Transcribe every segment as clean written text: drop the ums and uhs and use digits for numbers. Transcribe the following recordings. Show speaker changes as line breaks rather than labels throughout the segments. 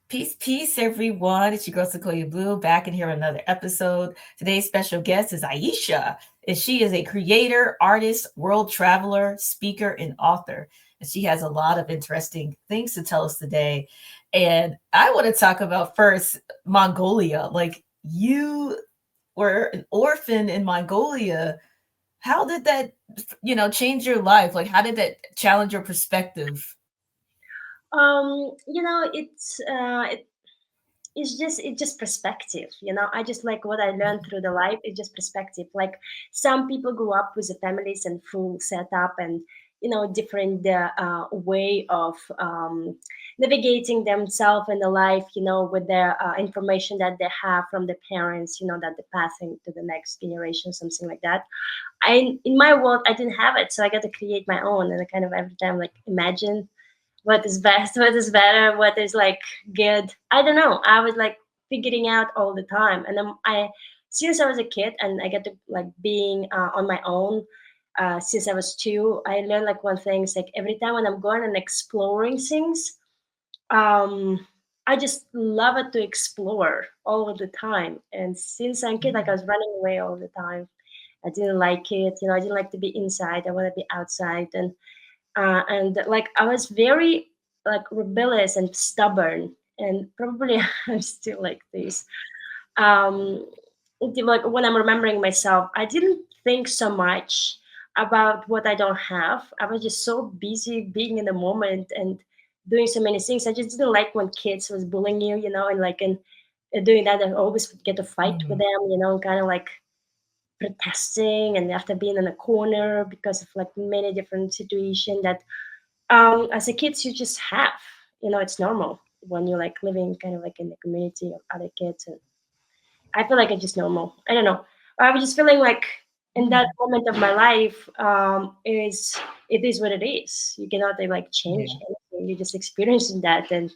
Peace, peace, everyone. It's your girl Siquoyia Blue back in here with another episode. Today's special guest is Aisha, and she is a creator, artist, world traveler, speaker, and author. And she has a lot of interesting things to tell us today. And I want to talk about first Mongolia. Like you were an orphan in Mongolia. How did that, change your life? Like how did that challenge your perspective?
It's just perspective. I just like what I learned through the life. It's just perspective. Like some people grew up with the families and full setup and different way of navigating themselves in the life. With their information that they have from the parents. That they're passing to the next generation, something like that. In my world, I didn't have it, so I got to create my own, and I kind of every time like imagine what is best, what is better, what is like good. I don't know. I was like figuring out all the time, and I since I was a kid and I get to like being on my own. Since I was two, I learned like one thing. It's like every time when I'm going and exploring things, um, I just love it to explore all of the time. And since I'm a kid, like I was running away all the time. I didn't like it. I didn't like to be inside. I want to be outside. And like I was very like rebellious and stubborn, and probably I'm still like this. Um, like when I'm remembering myself, I didn't think so much about what I don't have. I was just so busy being in the moment and doing so many things. I just didn't like when kids was bullying you, and doing that. I always would get a fight with
Mhm.
them, kind of like protesting and after being in a corner because of like many different situations that as a kids you just have. It's normal when you're like living kind of like in the community of other kids, and I feel like it's just normal. I don't know. I was just feeling like in that
Mm.
moment of my life, is it is what it is. You cannot like change
Yeah.
anything. You're just experiencing that, and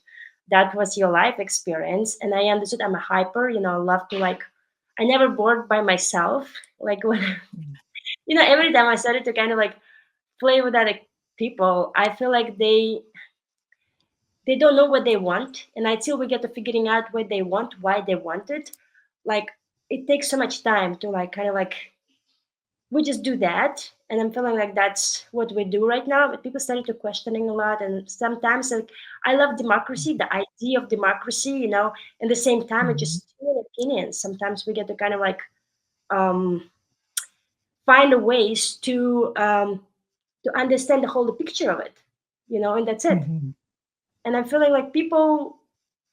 that was your life experience. And I understood I'm a hyper. I love to like. I never bored by myself. Like when
Mm.
every time I started to kind of like play with other people, I feel like they don't know what they want, and until we get to figuring out what they want, why they want it, like it takes so much time to like kind of like we just do that. And I'm feeling like that's what we do right now, but people started to questioning a lot. And sometimes like I love democracy, the idea of democracy, and the same time it
Mhm.
just opinions. Sometimes we get to kind of like um find a ways to understand the whole picture of it, and that's it.
Mhm.
And I'm feeling like people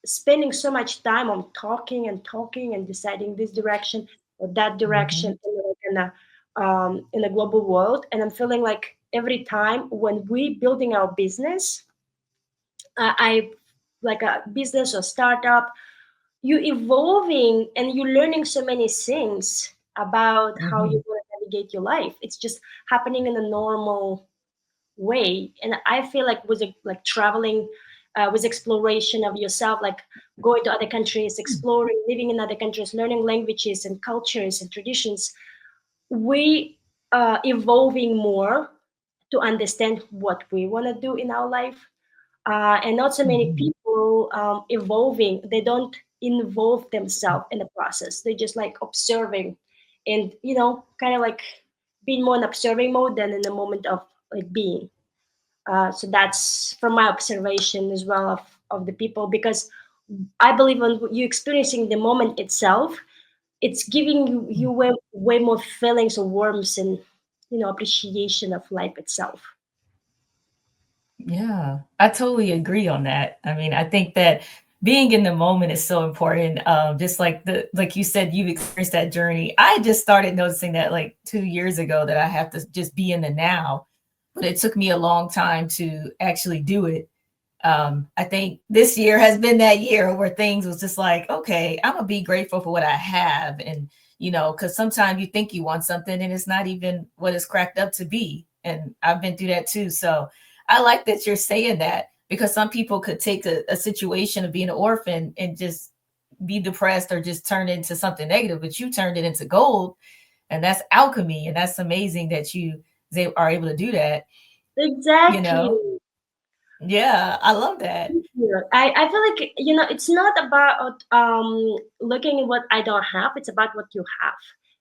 spending so much time on talking and talking and deciding this direction or that direction
Mhm.
in the global world. And I'm feeling like every time when we building our business, I like a business or startup, you evolving and you learning so many things about how you
Mhm.
want to navigate your life. It's just happening in a normal way. And I feel like with like traveling, with exploration of yourself, like going to other countries, exploring, living in other countries, learning languages and cultures and traditions, we evolving more to understand what we want to do in our life. And not so many
Mhm.
people evolving, they don't involve themselves in the process. They just like observing and kind of like being more in observing mode than in the moment of like being. So that's from my observation as well of the people, because I believe when you experiencing the moment itself, it's giving you way more feelings of warmth and appreciation of life itself.
Yeah, I totally agree on that. I mean, I think that being in the moment is so important. Just like like you said, you've experienced that journey. I just started noticing that like 2 years ago that I have to just be in the now, but it took me a long time to actually do it. I think this year has been that year where things was just like, okay, I'm gonna be grateful for what I have, and because sometimes you think you want something and it's not even what it's cracked up to be, and I've been through that too. So I like that you're saying that because some people could take a situation of being an orphan and just be depressed or just turn it into something negative, but you turned it into gold, and that's alchemy, and that's amazing that they are able to do that. You
Exactly.
know. Yeah, I love that.
Yeah, I feel like, it's not about looking at what I don't have, it's about what you have.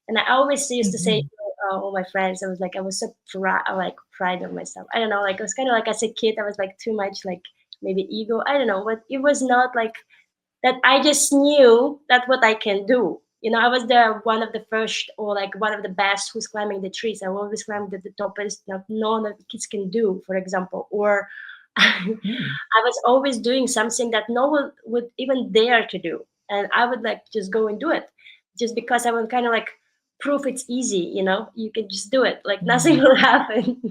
And I always used to say
Mhm.
to all my friends, I was like, I was so pride of myself. I don't know, like, it was kind of like as a kid, I was like too much like maybe ego. I don't know, but it was not like that. I just knew that what I can do. I was the one of the first, or like one of the best who's climbing the trees. I always climbed the topest that none of the kids can do, for example. Or
Mm.
I was always doing something that no one would even dare to do. And I would like just go and do it just because I would kind of like prove it's easy, you can just do it, like nothing
Mhm.
will happen.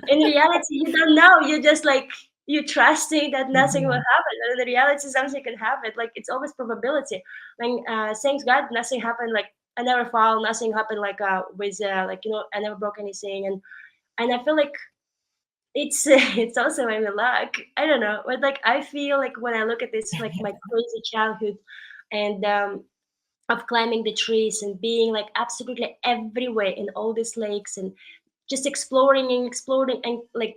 In reality, you don't know. You're just like, you trusting that nothing will
Mhm.
happen. And in reality, something can happen. Like it's always probability. Like thanks God, nothing happened. Like I never fall. Nothing happened. Like with like I never broke anything. And I feel like it's it's also maybe luck. I don't know, but like I feel like when I look at this, like my crazy childhood, and of climbing the trees and being like absolutely everywhere in all these lakes and just exploring and like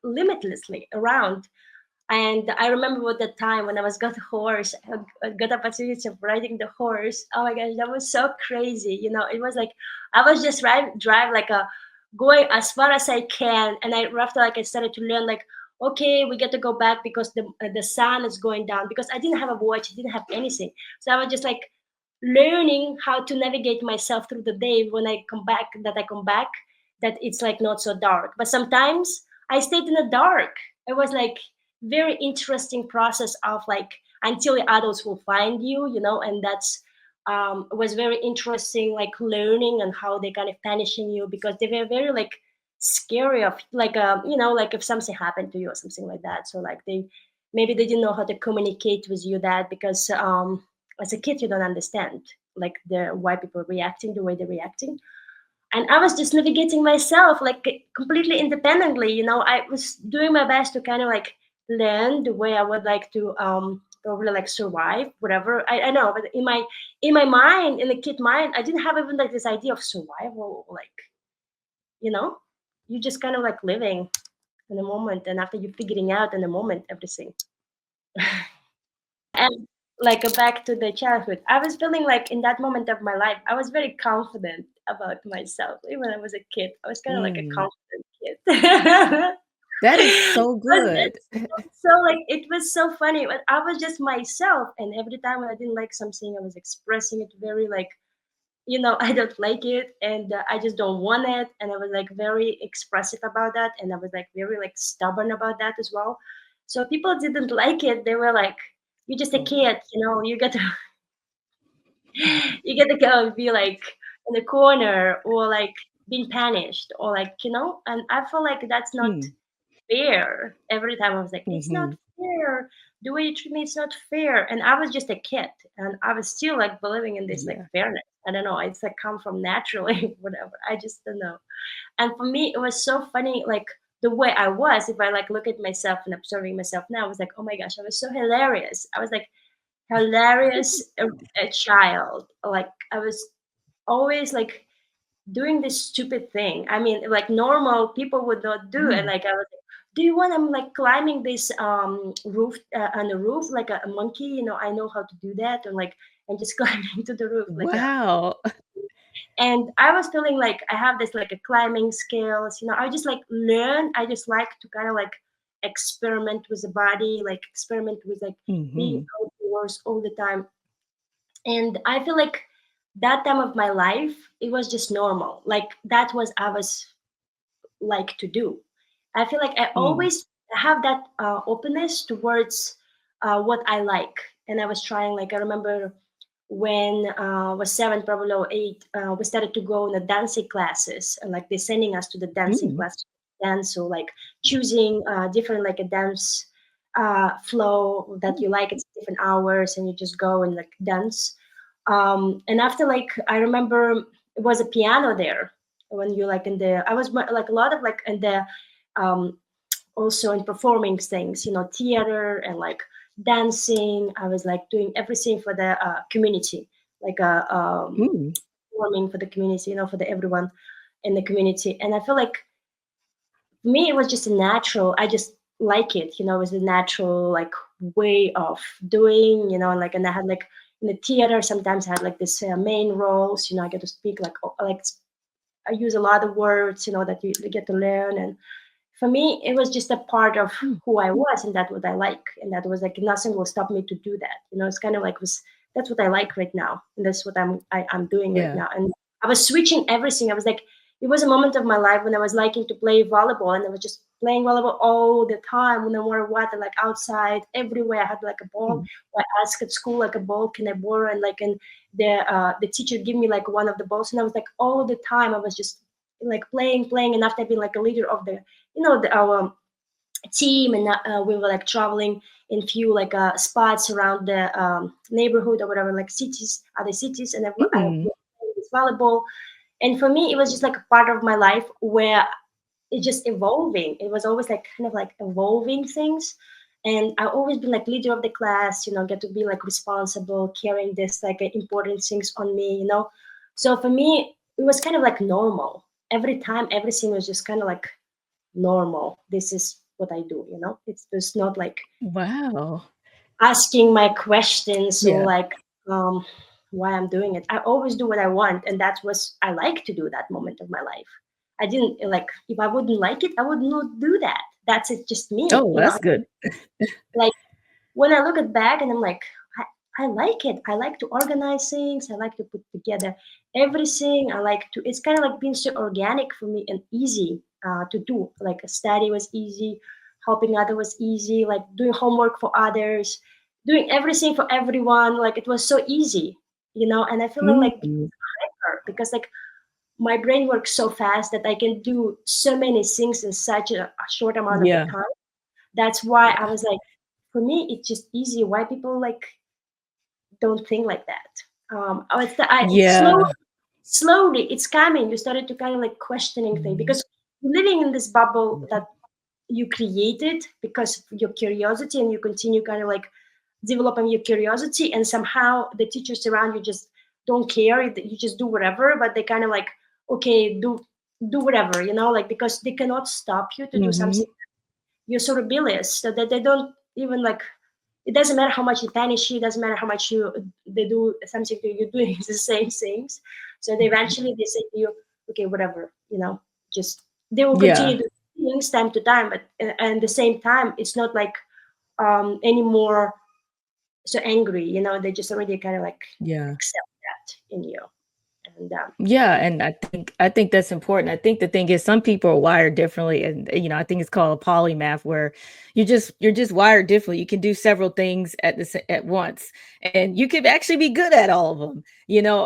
limitlessly around. And I remember what that time when I was got a horse, I got opportunity of riding the horse. Oh my gosh, that was so crazy. It was like I was just drive like a going as far as I can, and after like I started to learn like, okay, we get to go back because the sun is going down, because I didn't have a watch, I didn't have anything, so I was just like learning how to navigate myself through the day when I come back, that it's like not so dark. But sometimes I stayed in the dark. It was like very interesting process of like until the adults will find you, and that's was very interesting, like learning and how they kind of punishing you, because they were very like scary of like like if something happened to you or something like that. So like they didn't know how to communicate with you, that because as a kid you don't understand like the why people reacting the way they're reacting. And I was just navigating myself like completely independently. I was doing my best to kind of like learn the way I would like to probably like survive whatever. I know, but in my mind, in the kid mind, I didn't have even like this idea of survival. Like you know you just kind of like living in the moment, and after you figuring out in the moment everything. And like back to the childhood, I was feeling like in that moment of my life, I was very confident about myself. Even when I was a kid, I was kind of like a
Mm,
confident kid.
that is so
But
good.
it's so like it was so funny. But I was just myself, and every time when I didn't like something, I was expressing it very like, I don't like it, and I just don't want it, and I was like very expressive about that, and I was like very like stubborn about that as well. So people didn't like it. They were like, "You're just a kid, you get to you get to go and be like in the corner, or like being punished, or like And I feel like that's not
Mm,
fair. Every time I was like, it's not
mhm.
fair. The way you treat me, it's not fair. And I was just a kid, and I was still like believing in this like
Yeah.
fairness. I don't know. It's like come from naturally, whatever. I just don't know. And for me, it was so funny, like the way I was. If I like look at myself and observing myself now, I was like, oh my gosh, I was so hilarious. I was like hilarious a child. Like I was always like doing this stupid thing. I mean, like normal people would not do. And
Mm.
like I was like, do you want? I'm like climbing this roof on the roof like a monkey. I know how to do that, and like and just climbing to the roof like a.
Wow.
And I was feeling like I have this like a climbing skills. I just like learn. I just like to kind of like experiment with the body, like experiment with like being
Mhm.
outdoors all the time. And I feel like that time of my life, it was just normal. Like that was I was like to do. I feel like I
Mm.
always have that openness towards what I like. And I was trying, like, I remember when I was seven, probably or eight, we started to go in the dancing classes. And like they're sending us to the dancing
Mm.
class to dance. So, like, choosing different, like, a dance flow that you like. It's different hours, and you just go and like dance. And after, like, I remember it was a piano there when you like in the I was like a lot of like in the um also in performing things, theater and like dancing. I was like doing everything for the community, like
Mm.
performing for the community, for the everyone in the community. And I feel like for me it was just a natural. I just like it, it was a natural like way of doing, like, and I had like in the theater sometimes I had like this main roles, I get to speak like I use a lot of words, that you get to learn. And for me, it was just a part of
Mm.
who I was, and that's what I like. And that was like nothing will stop me to do that. It's kind of like was that's what I like right now, and that's what I'm doing right
Yeah.
now. And I was switching everything. I was like, it was a moment of my life when I was liking to play volleyball, and I was just playing volleyball all the time, no matter what, and like outside, everywhere. I had like a ball.
Mm.
I asked at school like a ball, can I borrow? And the teacher give me like one of the balls, and I was like all the time I was just like playing. And after being like a leader of our team, and we were like traveling in few like spots around the neighborhood or whatever, like other cities, and I
Mm.
was playing this volleyball. And for me, it was just like a part of my life where it's just evolving. It was always like kind of like evolving things. And I always been like leader of the class, get to be like responsible, carrying this like important things on me. So for me, it was kind of like normal. Every time, everything was just kind of like normal. This is what I do. It's just not like
Wow.
asking my questions or
Yeah.
like um why I'm doing it. I always do what I want, and that was I like to do that moment of my life. I didn't like if I wouldn't like it, I would not do that. That's it, just me.
Oh, that's good.
Like when I look at back and I'm like, I like it. I like to organize things. I like to put together everything. I like to. It's kind of like being so organic for me and easy to do. Like a study was easy, helping others was easy. Like doing homework for others, doing everything for everyone. Like it was so easy. And I feel like
Mm.
because like my brain works so fast that I can do so many things in such a short amount of the
Yeah.
time. That's why I
Yeah.
was like, for me, it's just easy. Why people like don't think like that? Slowly,
Yeah.
slowly, it's coming. You started to kind of like questioning things
Mhm.
because you're living in this bubble that you created because of your curiosity, and you continue kind of like developing your curiosity, and somehow the teachers around you just don't care. You just do whatever, but they kind of like, okay, do whatever, like because they cannot stop you to do
Mhm.
something. You're so rebellious so that they don't even like, it doesn't matter how much you punish you, it doesn't matter how much they do something to you, you're doing the same things. So they eventually they say to you, okay, whatever, just they will continue
Yeah.
to do things time to time, but at the same time it's not like anymore so angry. They just already kind of like
Yeah.
accept that in you. And
Yeah, and I think that's important. I think the thing is some people are wired differently, and I think it's called a polymath where you're just wired differently. You can do several things at once, and you could actually be good at all of them,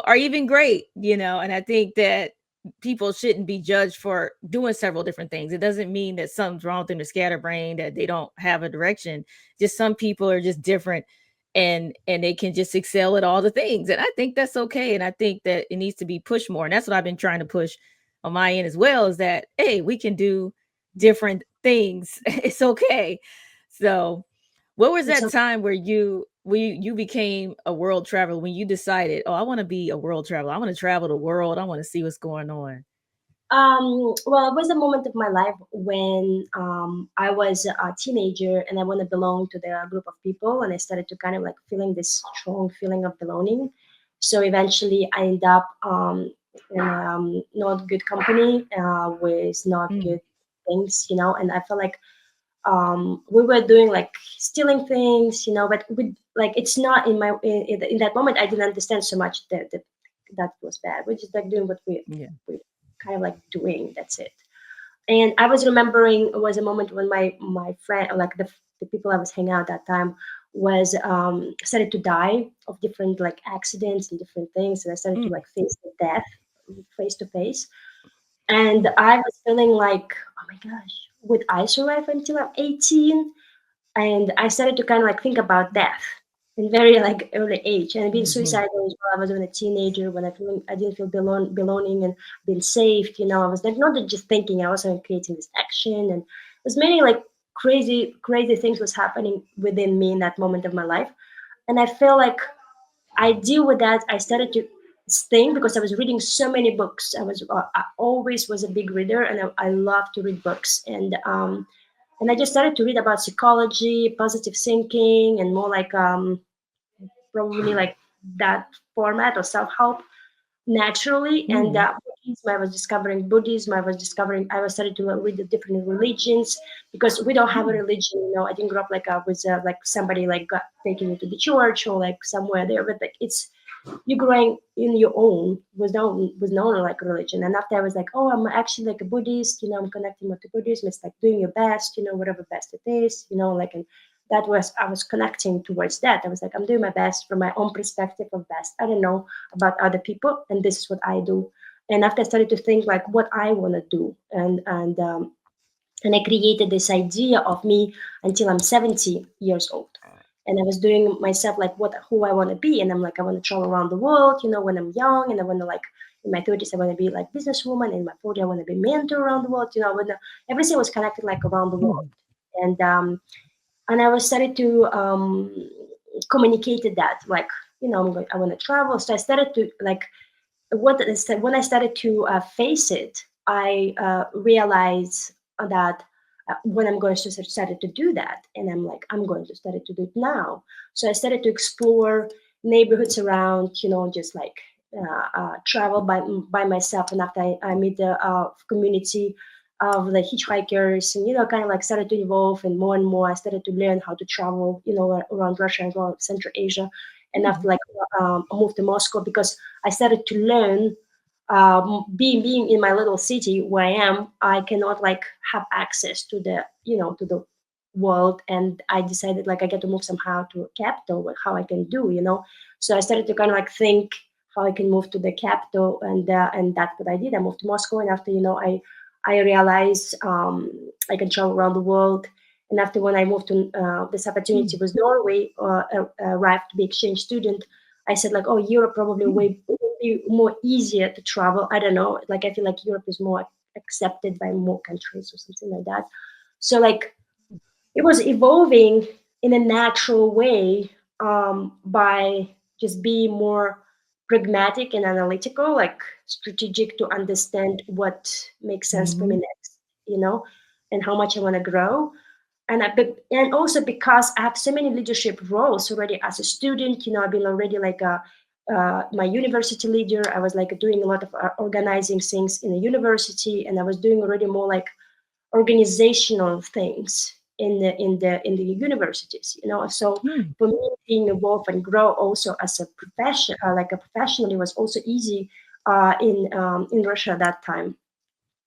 or even great, and I think that people shouldn't be judged for doing several different things. It doesn't mean that something's wrong with them, they're scatterbrained, that they don't have a direction. Just some people are just different, and they can just excel at all the things, and I think that's okay, and I think that it needs to be pushed more, and that's what I've been trying to push on my end as well, is that hey, we can do different things. It's okay. So what was
it's
that time where you became a world traveler, when you decided, oh, I want to be a world traveler, I want to travel the world, I want to see what's going on?
Well, it was a moment of my life when I was a teenager and I want to belong to the group of people, and I started to kind of like feeling this strong feeling of belonging. So eventually, I end up in not good company with not
Mm,
good things, and I felt like we were doing like stealing things, but we like it's not in that moment. I didn't understand so much that was bad. We're just like doing what
yeah.
we kind of like doing. That's it. And I was remembering it was a moment when my friend, or like the people I was hanging out at that time, was started to die of different like accidents and different things, and I started to
Mm,
like face the death face to face. And
mm,
I was feeling like, oh my gosh, would I survive until I'm 18? And I started to kind of like think about death in very like early age, and being
mhm.
suicidal as well. I was when a teenager when I didn't feel belonging and being safe. I was like not just thinking, I was creating this action, and there's many like crazy things was happening within me in that moment of my life. And I feel like I deal with that. I started to think because I was reading so many books. I always was a big reader, and I love to read books. And And I just started to read about psychology, positive thinking, and more like probably like that format or self-help naturally. And
Mm.
Buddhism, I was discovering Buddhism. I was starting to read the different religions, because we don't have a
Mm.
religion. I didn't grow up like I was like somebody like got taken me to the church or like somewhere there, but like it's you growing in your own was known like religion. And after I was like, oh, I'm actually like a Buddhist, I'm connecting with the Buddhism. It's like doing your best, whatever best it is, like, and that was, I was connecting towards that. I was like, I'm doing my best from my own perspective of best. I don't know about other people, and this is what I do. And after I started to think like what I want to do, and I created this idea of me until I'm 70 years old. And I was doing myself like who I want to be. And I'm like, I want to travel around the world, when I'm young. And I want to like, in my 30s, I want to be like businesswoman. In my 40s, I want to be mentor around the world. Everything was connected like around the world.
Mm.
And I was started to communicate that like, I want to travel. So I started to like, when I started to face it, I realized that when I'm going to started to do that, and I'm like, I'm going to start to do it now. So I started to explore neighborhoods around, just like travel by myself. And after I meet the community of the hitchhikers, and kind of like started to evolve, and more I started to learn how to travel, around Russia and around Central Asia. And after
Mm.
like I moved to Moscow, because I started to learn, being in my little city where I am, I cannot like have access to the to the world. And I decided like I get to move somehow to a capital, like how I can do, so I started to kind of like think how I can move to the capital. And that's what I did. I moved to Moscow, and after I realized I can travel around the world. And after when I moved to this opportunity
Mm.
was Norway, arrived to be exchange student, I said like, oh, Europe probably
Mm.
way would be more easier to travel. I don't know. Like I feel like Europe is more accepted by more countries or something like that. So like it was evolving in a natural way, by just being more pragmatic and analytical, like strategic to understand what makes sense for me
Mhm.
next, and how much I want to grow. And also because I have so many leadership roles already as a student. I've been already like my university leader. I was like doing a lot of organizing things in the university, and I was doing already more like organizational things in the universities. So
Mm.
for me, being involved and grow also as a profession, like a professionally, was also easy in Russia at that time.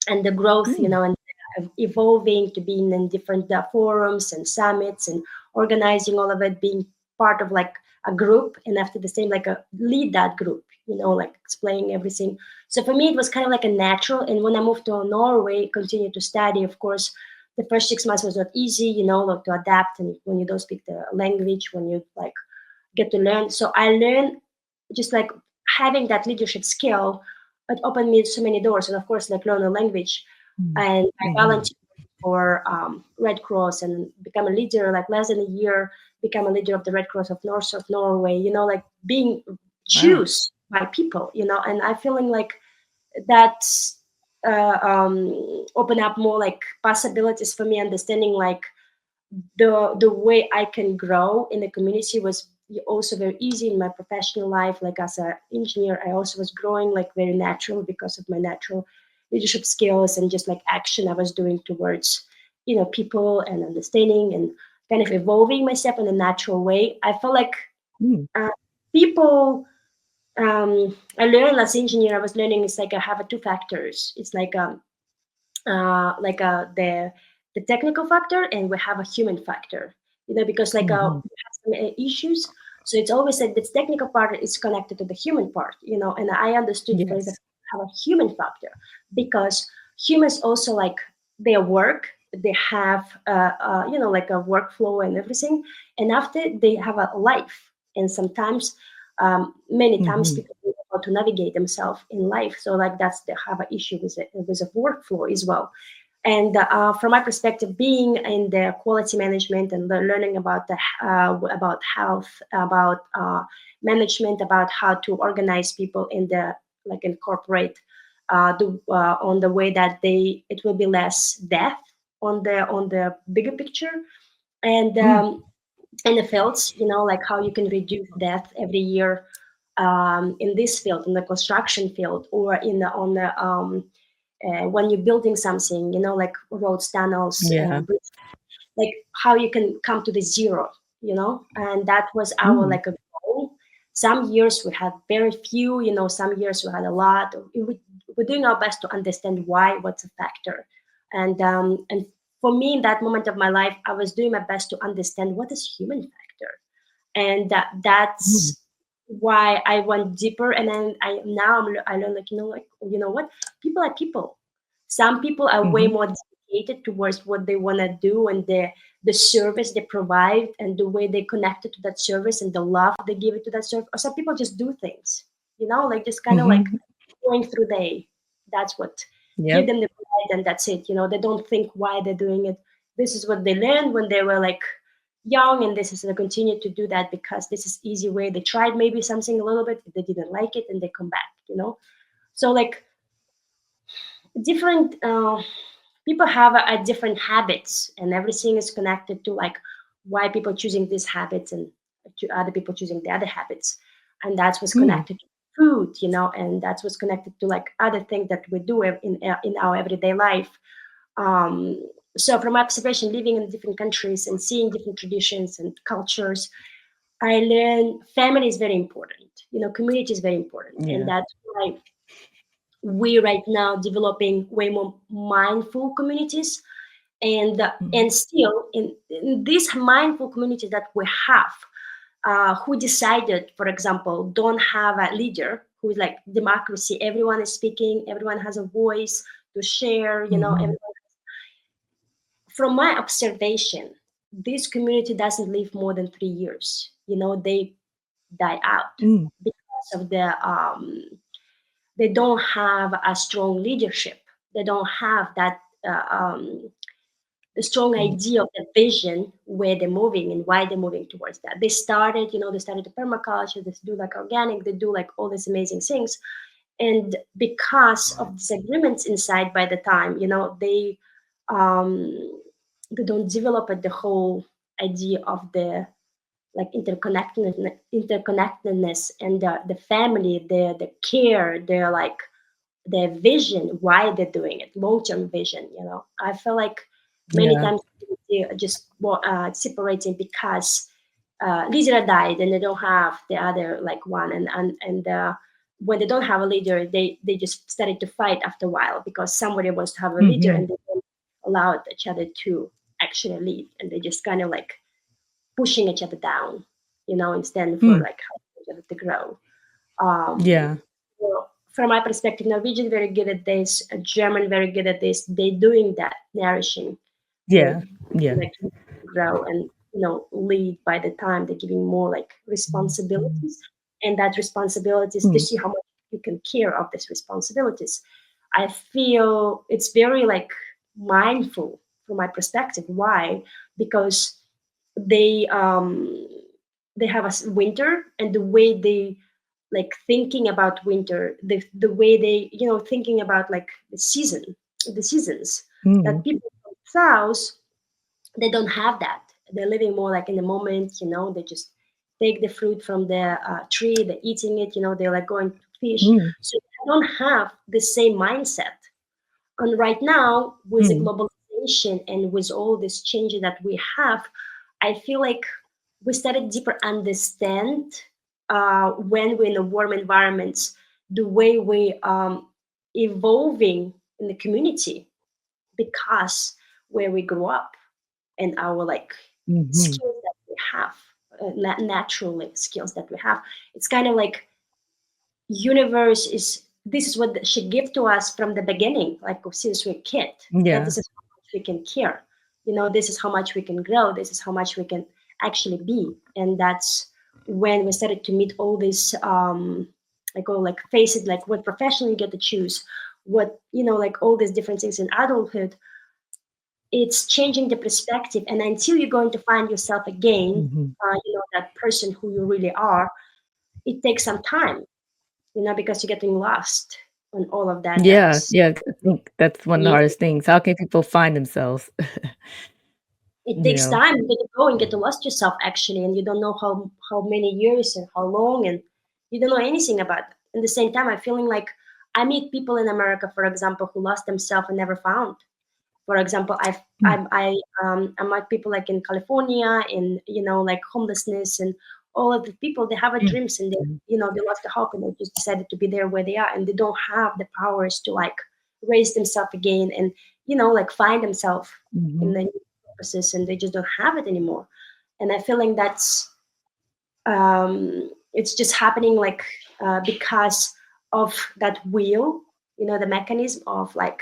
And the growth,
Mm.
and evolving to being in different forums and summits and organizing all of it, being part of like a group, and after the same like a lead that group, like explaining everything. So for me, it was kind of like a natural. And when I moved to Norway, continued to study, of course, the first 6 months was not easy, like to adapt, and when you don't speak the language, when you like get to learn. So I learned just like having that leadership skill. It opened me so many doors, and of course, like learn a language.
Mm.
And I
Mhm.
volunteered for Red Cross and become a leader. Like less than a year, become a leader of the Red Cross of North of Norway. Like being
Wow.
choose by people. And I feeling like that open up more like possibilities for me, understanding like the way I can grow in the community was also very easy in my professional life. Like as an engineer, I also was growing like very natural because of my natural leadership skills and just like action I was doing towards people and understanding and kind of evolving myself in a natural way. I felt like
Mm.
uh, people. I learned as engineer. I was learning it's like I have a two factors. It's like the technical factor, and we have a human factor, because like
Mhm.
we have some issues. So it's always like this technical part is connected to the human part, and I understood for example
Yes.
have a human factor, because humans also like their work, they have like a workflow and everything, and after they have a life. And sometimes many times
Mhm.
people don't know how to navigate themselves in life. So like that's the have an issue with a workflow as well. And from my perspective, being in the quality management and learning about the about health, about management, about how to organize people in the like incorporate on the way that it will be less death on the bigger picture, and
Mm.
and the fields, like how you can reduce death every year, in this field, in the construction field, or in the on the when you're building something, like roads, tunnels,
Yeah.
like how you can come to the zero, and that was our
Mm.
like a goal. Some years we had very few, some years we had a lot. We're doing our best to understand why, what's a factor. And for me, in that moment of my life, I was doing my best to understand what is human factor, and
Mm.
that's why I went deeper. And then I learned, like, like, what, people are people. Some people are way
Mhm.
more dedicated towards what they want to do, and the service they provide, and the way they connected to that service, and the love they give it to that service. Or some people just do things, like just kind of like
Mhm.
going through day. That's what give
Yep.
them the pride, and that's it. They don't think why they're doing it. This is what they learned when they were like young, and this is they continue to do that because this is easy way. They tried maybe something a little bit, they didn't like it, and they come back. So like different people have a different habits, and everything is connected to like why people choosing these habits, and to other people choosing the other habits, and that's what's
Mm.
connected to food, and that's what's connected to like other things that we do in our everyday life. um, so from my observation, living in different countries and seeing different traditions and cultures, I learned family is very important. Community is very important, and
Yeah.
that's why we right now developing way more mindful communities,
Mhm.
and still in this mindful community that we have, who decided, for example, don't have a leader who is like democracy. Everyone is speaking. Everyone has a voice to share.
Mhm.
Everyone, from my observation, this community doesn't live more than 3 years. They die out
Mm.
because of they don't have a strong leadership. They don't have that the strong
Mm.
idea of the vision where they're moving and why they're moving towards that. They started the permaculture. They do like organic. They do like all these amazing things, and because of disagreements inside, by the time um, they don't develop the whole idea of the like interconnectedness, and the family, the care, their like their vision, why they're doing it, long-term vision. I feel like many
Yeah.
times they are just separating because leader died, and they don't have the other like one, and when they don't have a leader, they just started to fight after a while because somebody wants to have a leader,
Mhm.
and they don't allow each other to actually lead, and they just kind of like pushing each other down, instead for
Mm.
like helping each other to grow. Um,
Yeah.
well, from my perspective, Norwegian very good at this, German very good at this. They doing that nourishing, the
Yeah. Yeah.
like grow and lead. By the time they're giving more like responsibilities, and that responsibilities to
Mm.
see how much you can care of these responsibilities. I feel it's very like mindful from my perspective. Why? Because they um they have a winter, and the way they like thinking about winter, the way they thinking about like the seasons,
Mm.
that people from south, they don't have that. They're living more like in the moment. They just take the fruit from the tree, they're eating it. They're like going to fish,
Mm.
so they don't have the same mindset. And right now, with the
Mm.
globalization and with all this changes that we have, I feel like we started deeper understand, when we're in a warm environments, the way we evolving in the community, because where we grew up, and our like
Mhm.
skills that we have, naturally skills that we have. It's kind of like universe is, this is what she give to us from the beginning, like since we're kid, that
Yeah.
this is how much we can care. This is how much we can grow, this is how much we can actually be. And that's when we started to meet all these like all like face it, like what profession you get to choose, what like all these different things in adulthood. It's changing the perspective, and until you're going to find yourself again,
Mhm.
that person who you really are, it takes some time, because you're getting lost. on all of that.
Yeah,
That's
yeah, I think that's one of the
amazing.
hardest things. How can people find themselves?
It
You
takes
know?
time to get go and get to lost yourself actually, and you don't know how many years and how long, and you don't know anything about it. At the same time, I'm feeling like I meet people in America, for example, who lost themselves and never found. For example,
Mm,
I met people like in California, in like homelessness, and all of the people, they have a
mm,
dreams, and they
mm,
they lost the hope, and they just decided to be there where they are, and they don't have the powers to like raise themselves again, and like find themselves in
mhm,
the new purposes, and they just don't have it anymore. And I feel like it's just happening like because of that wheel, the mechanism of like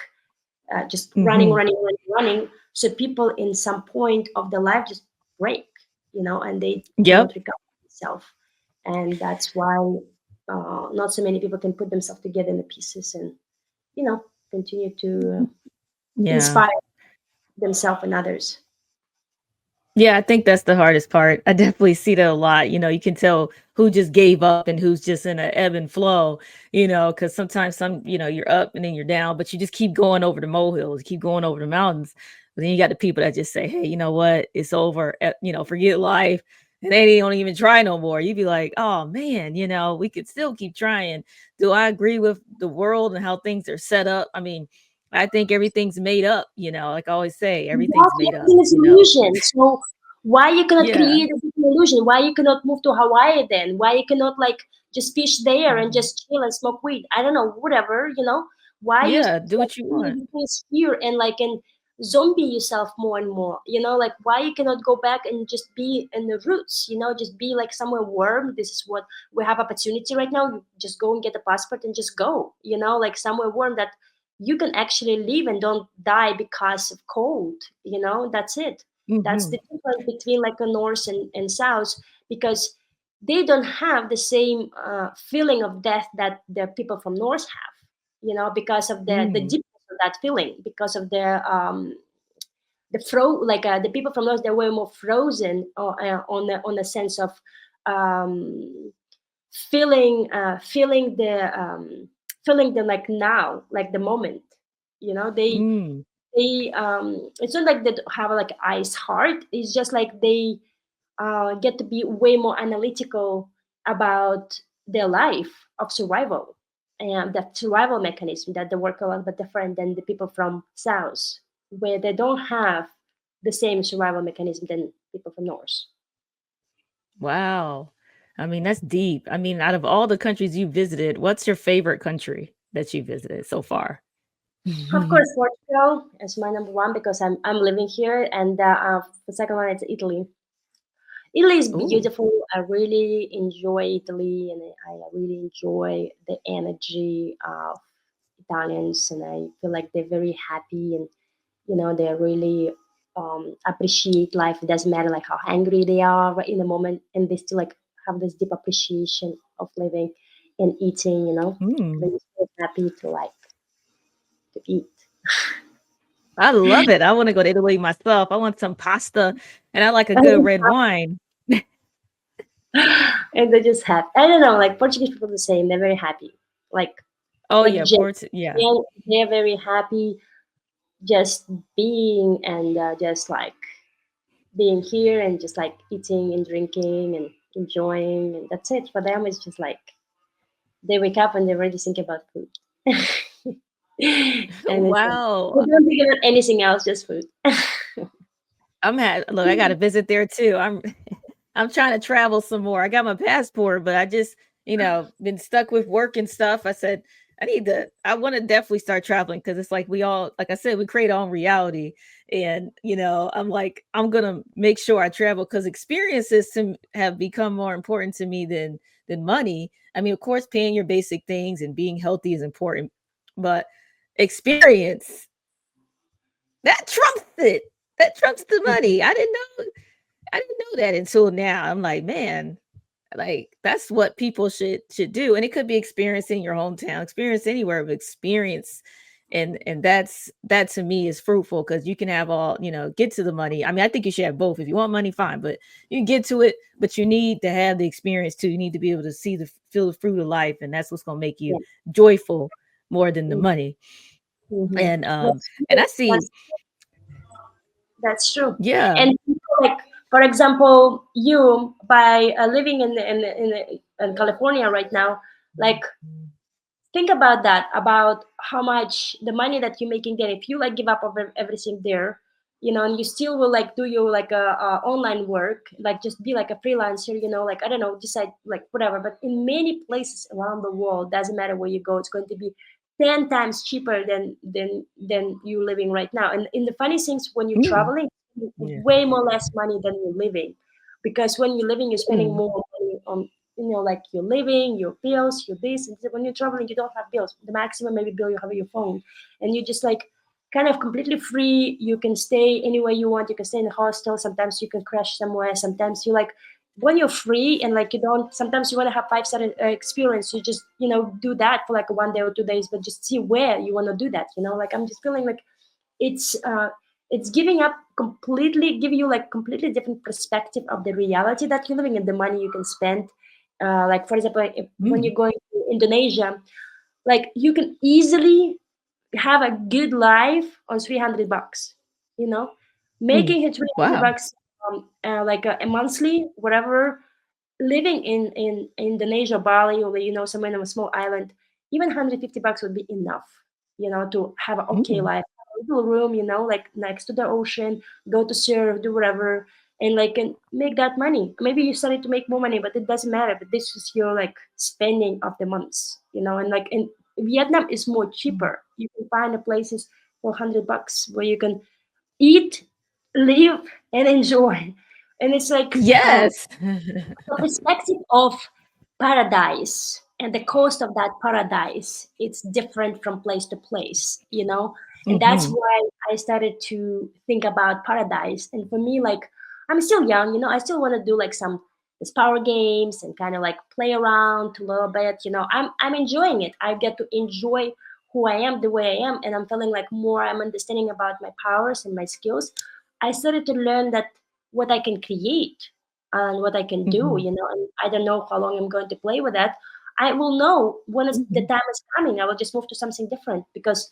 just running,
mhm.
running, running, running. So people in some point of their life just break, and they do not
Yep.
recover themselves. And that's why not so many people can put themselves together in the pieces and, continue to
Yeah.
inspire themselves and others.
Yeah, I think that's the hardest part. I definitely see that a lot. You can tell who just gave up and who's just in a ebb and flow, because sometimes you're up and then you're down, but you just keep going over the molehills, keep going over the mountains. But then you got the people that just say, hey, you know what? It's over. Forget life. And they don't even try no more. You'd be like, oh man, we could still keep trying. Do I agree with the world and how things are set up? I mean, I think everything's made up, like I always say, everything's
Exactly,
made up,
everything is illusion. So why you cannot
Yeah.
create a different illusion? Why you cannot move to Hawaii then? Why you cannot like just fish there and
Mhm.
just chill and smoke weed? I don't know, whatever. Why you
Yeah, do
like
what you
feel
want.
everything is fear and like and zombie yourself more and more? Like why you cannot go back and just be in the roots? Just be like somewhere warm. This is what we have opportunity right now. You just go and get a passport and just go. Like somewhere warm that you can actually live and don't die because of cold. That's it. That's
Mhm.
the difference between like a north and south, because they don't have the same feeling of death that the people from north have, because of the
Mm.
deepness of that feeling, because of the people from north, they were more frozen on the sense of um, feeling the like now, like the moment. They
Mm.
it's not like they have like ice heart. It's just like they get to be way more analytical about their life of survival, and that survival mechanism that they work a lot bit different than the people from south, where they don't have the same survival mechanism than people from north.
Wow. I mean, that's deep. I mean, out of all the countries you visited, what's your favorite country that you visited so far?
Of course, Portugal is my number one because I'm living here, and the second one is Italy. Italy is
Ooh.
beautiful. I really enjoy Italy, and I really enjoy the energy of Italians, and I feel like they're very happy, and they really appreciate life. It doesn't matter like how angry they are right in the moment, and they still like have this deep appreciation of living and eating.
Mm.
They're so happy to like to eat.
I love it. I wanna go to Italy myself. I want some pasta, and I like a good red wine.
And they just happy. I don't know, like Portuguese people the same. They're very happy. Like
Oh,
like
yeah,
Jen,
yeah.
they're very happy just being and just like being here and just like eating and drinking and enjoying, and that's it for them. It's just like they wake up and they already think about food. And it's like
Wow.
they don't think about anything else, just food.
Look, I gotta visit there too. I'm trying to travel some more. I got my passport, but I just, been stuck with work and stuff. I said, I want to definitely start traveling because it's like we all, like I said, we create our own reality. And, I'm like, I'm gonna make sure I travel because experiences have become more important to me than money. I mean, of course, paying your basic things and being healthy is important, but experience that trumps it. That trumps the money. I didn't know that until now. I'm like, man, like that's what people should do. And it could be experience in your hometown, experience anywhere, but experience and that to me is fruitful because you can have all, get to the money. I mean, I think you should have both. If you want money, fine, but you can get to it, but you need to have the experience too. You need to be able to feel the fruit of life, and that's what's gonna make you
Yeah.
joyful. more than the money.
Mm-hmm.
And
That's
and I
true.
see,
That's true.
yeah.
And like, for example, you by living in California right now, like think about that, about how much the money that you're making there. If you like give up of everything there, and you still will like do your like a online work, like just be like a freelancer, like I don't know, decide like whatever. But in many places around the world, doesn't matter where you go, it's going to be 10 times cheaper than you living right now. And in the funny things, when you're
Mm,
traveling,
yeah.
way more less money than you're living, because when you're living, you're spending
Mm,
more money on like your living, your bills, your this. And when you're traveling, you don't have bills. The maximum maybe bill you have on your phone, and you just like kind of completely free. You can stay anywhere you want. You can stay in a hostel. Sometimes you can crash somewhere. Sometimes you like when you're free and like you don't. Sometimes you want to have 5-star experience. You just do that for like 1 day or 2 days, but just see where you want to do that. Like I'm just feeling like it's uh it's giving up completely, give you like completely different perspective of the reality that you're living and the money you can spend. Like for example, when
mm,
you're going to Indonesia, like you can easily have a good life on 300 bucks, you know
mm.
making it 300
Wow.
bucks like a monthly whatever, living in Indonesia, Bali, or somewhere in a small island, even 150 bucks would be enough, to have an okay
Mm,
life. A little room, like next to the ocean, go to surf, do whatever, and like and make that money. Maybe you started to make more money, but it doesn't matter. But this is your like spending of the months, and like in Vietnam is more
mm.
cheaper. You can find the places for 100 bucks where you can eat, live, and enjoy. And it's like
Yes.
the perspective of paradise and the cost of that paradise, it's different from place to place, and that's
Hmm.
why I started to think about paradise. And for me, like, I'm still young, I still want to do like some these power games and kind of like play around a little bit. I'm enjoying it. I get to enjoy who I am the way I am, and I'm feeling like more I'm understanding about my powers and my skills. I started to learn that what I can create and what I can do,
Hmm.
and I don't know how long I'm going to play with that. I will know when the
Hmm.
time is coming. I will just move to something different because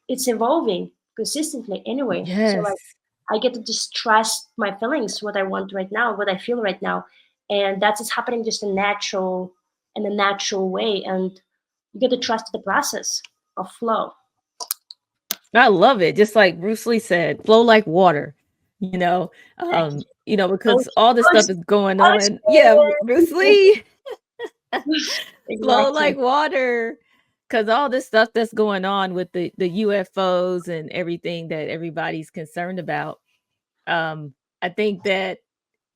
it's evolving consistently anyway. So like
Yes.
I get to just trust my feelings, what I want right now, what I feel right now, and that's just happening just in a natural way, and you get to trust the process of flow.
I love it. Just like Bruce Lee said, flow like water,
So,
because all this stuff is going on. Yeah, Bruce Lee, flow like
exactly.
water. Because all this stuff that's going on with the UFOs and everything that everybody's concerned about. I think that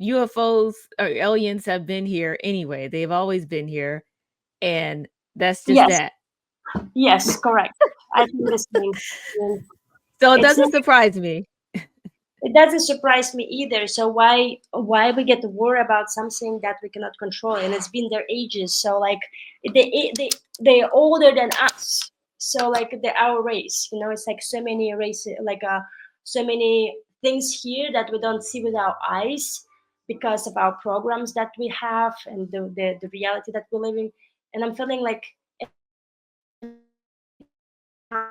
UFOs or aliens have been here anyway. They've always been here. And that's just
Yes,
that.
yes, correct. I think the same.
So it
It's
doesn't
not,
surprise me.
it doesn't surprise me either. So why we get to worry about something that we cannot control? And it's been their ages. So like they're older than us. So like they're our race. It's like so many races, like so many things here that we don't see with our eyes because of our programs that we have and the reality that we're living. And I'm feeling like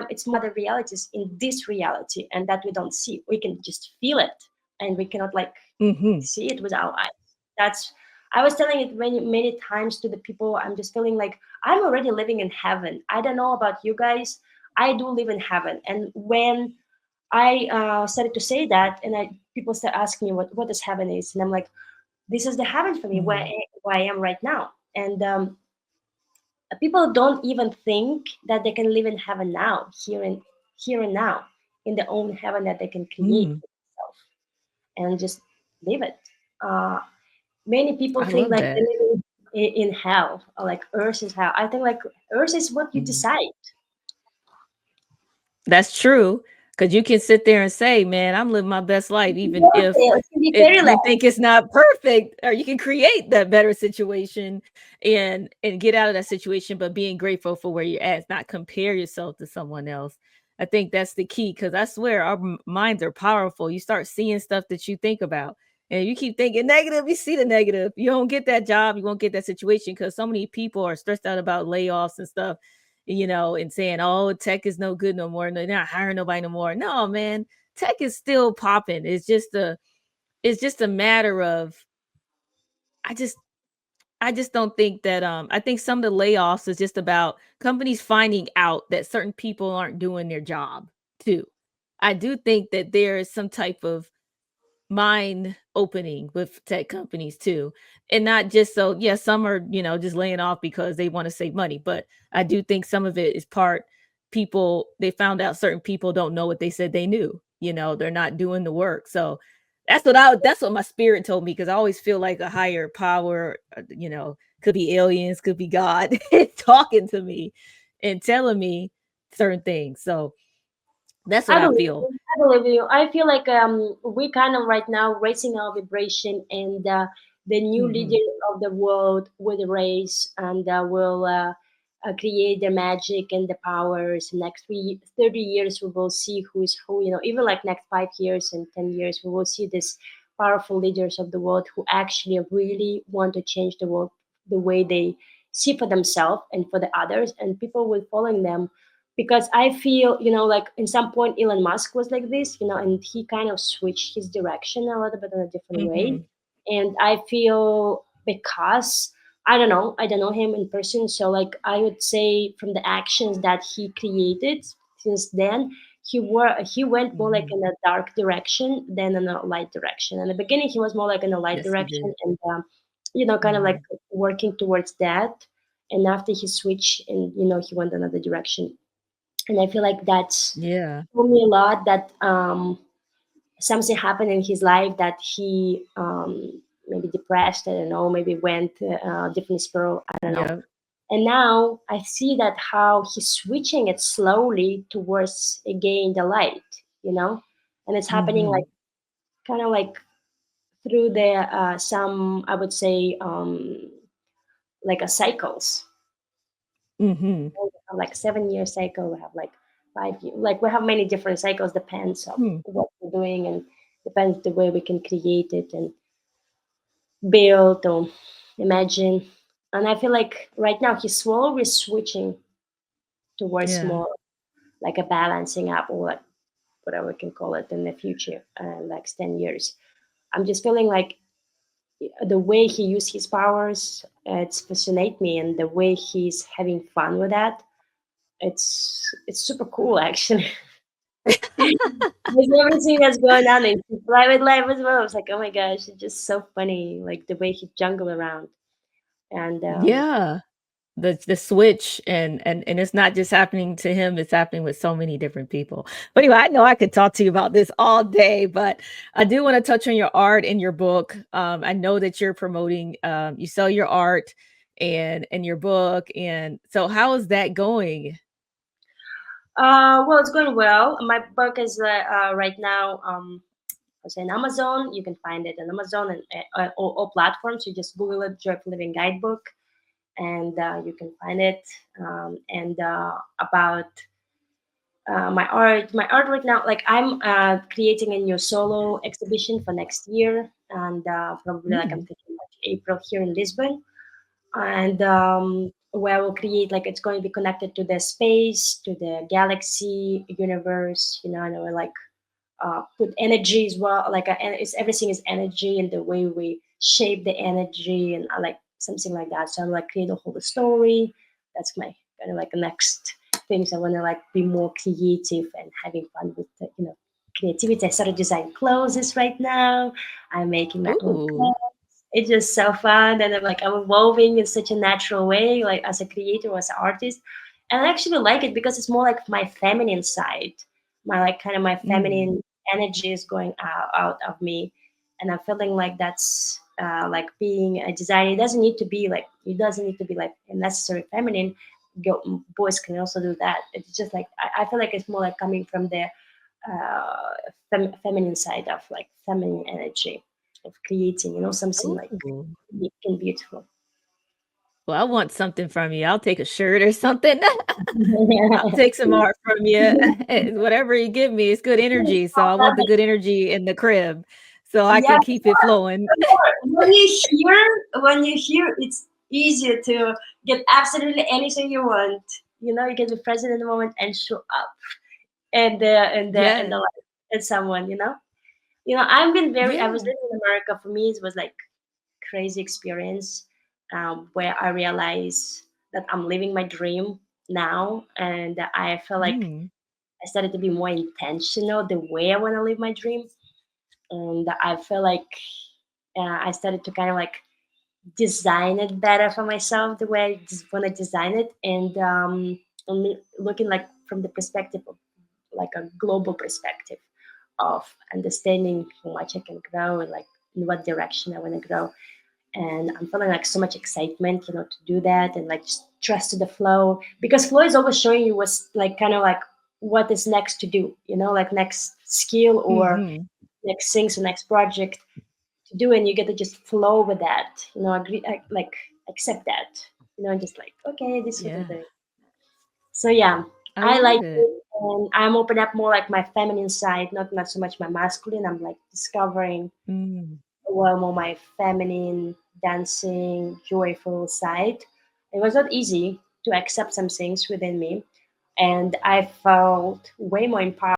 it's more other realities in this reality and that we don't see. We can just feel it and we cannot like
Hmm.
see it with our eyes. That's I was telling it many times to the people. I'm just feeling like I'm already living in heaven. I don't know about you guys. I do live in heaven. And when I started to say that, and people start asking me what this heaven is, and I'm like, this is the heaven for me, where I am right now. And people don't even think that they can live in heaven now, here and now, in their own heaven that they can create
Mm,
for themselves and just live it. Uh, Many people
I
think
love
like they
that.
live in hell, or like earth is hell. I think like earth is what you
Mhm.
decide.
That's true. Because you can sit there and say, man, I'm living my best life, even if
It can be fairyland.
you think it's not perfect, or you can create that better situation and get out of that situation, but being grateful for where you're at, not compare yourself to someone else. I think that's the key because I swear our minds are powerful. You start seeing stuff that you think about. And you keep thinking negative, you see the negative. You don't get that job, you won't get that situation because so many people are stressed out about layoffs and stuff. and saying, oh, tech is no good no more. They're not hiring nobody no more. No, man, tech is still popping. It's just a matter of, I just I just don't think that I think some of the layoffs is just about companies finding out that certain people aren't doing their job too. I do think that there is some type of mind opening with tech companies too. And not just so, yeah, some are, just laying off because they want to save money. But I do think some of it is part people, they found out certain people don't know what they said they knew. They're not doing the work. So that's what my spirit told me, because I always feel like a higher power, could be aliens, could be God talking to me and telling me certain things. So that's what
I
I
believe
feel.
you. I believe you. I feel like we kind of right now raising our vibration, and the new
Hmm.
leader of the world will raise and will create the magic and the powers. Next 30 years, we will see who's who. Even like next 5 years and 10 years, we will see this powerful leaders of the world who actually really want to change the world the way they see for themselves and for the others, and people will follow them because I feel, like in some point Elon Musk was like this, and he kind of switched his direction a little bit in a different way.
Hmm.
And I feel because I don't know him in person, so like I would say from the actions that he created since then, he went more like
Hmm.
in a dark direction than in a light direction. In the beginning, he was more like in a light
Yes, he
direction,
did.
and kind of like
Hmm.
working towards that. And after he switched, and he went another direction, and I feel like that's
Yeah.
told me a lot that something happened in his life that he maybe depressed. I don't know, maybe went different spiral. I don't know.
Yeah.
And now I see that how he's switching it slowly towards again the light, and it's happening like
Hmm.
kind of like through the some I would say like a cycles.
Hmm.
We have like 7 year cycle. We have like 5 year. Like we have many different cycles. Depends of
Hmm.
what we're doing, and depends the way we can create it and build or imagine. And I feel like right now he's slowly switching towards
Yeah.
more like a balancing up, or like whatever we can call it in the future, like 10 years. I'm just feeling like the way he used his powers, it's fascinate me, and the way he's having fun with that, it's super cool actually. There's everything that's going on in his private life as well. It's like, oh my gosh, it's just so funny, like the way he jungle around. And
Yeah. The switch, and it's not just happening to him, it's happening with so many different people. But anyway, I know I could talk to you about this all day, but I do want to touch on your art in your book. I know that you're promoting, you sell your art and your book, and so how is that going?
well, it's going well. My book is right now it's in Amazon. You can find it on Amazon and all platforms. You just Google it, Joyful Living Guidebook, and you can find it. And about my art right now, like I'm creating a new solo exhibition for next year, and probably like I'm
Mm,
thinking like April here in Lisbon, and where we'll create like it's going to be connected to the space, to the galaxy, universe, and we're like put energy as well, like and it's everything is energy, and the way we shape the energy, and I like something like that. So I'm like create a whole story. That's my kind of like the next things. I want to like be more creative and having fun with the, creativity. I started designing clothes right now. I'm making my own
ooh,
clothes. It's just so fun, and I'm evolving in such a natural way, like as a creator, as an artist. And I actually like it because it's more like my feminine side, my like kind of my
mm,
feminine energy is going out of me, and I'm feeling like that's like being a designer. It doesn't need to be like a necessary feminine. Boys can also do that. It's just like I feel like it's more like coming from the feminine side of like feminine energy of creating, something like
ooh.
unique and beautiful.
Well, I want something from you. I'll take a shirt or something. I'll take some art from you. Whatever you give me, it's good energy. So I want the good energy in the crib so I
Yeah,
can keep it flowing.
when you hear, it's easier to get absolutely anything you want. You can be present in the moment and show up and the
Yeah.
life and someone. I've been I was
Yeah.
living in America. For me, it was like crazy experience, where I realized that I'm living my dream now, and I feel like
Mm.
I started to be more intentional the way I want to live my dream, and I feel like I started to kind of like design it better for myself the way I just want to design it, and looking like from the perspective of like a global perspective of understanding how much I can grow and like in what direction I want to grow. And I'm feeling like so much excitement, to do that and like just trust to the flow, because flow is always showing you what's like kind of like what is next to do, like next skill or
Hmm.
next things or next project to do, and you get to just flow with that, agree, like accept that, and just like, okay, this is what I'm
Yeah.
doing. So yeah,
I
I
love
like
it.
it, and I'm open up more like my feminine side, not so much my masculine. I'm like discovering
Mm.
well more my feminine, dancing, joyful side. It was not easy to accept some things within me, and I felt way more empowered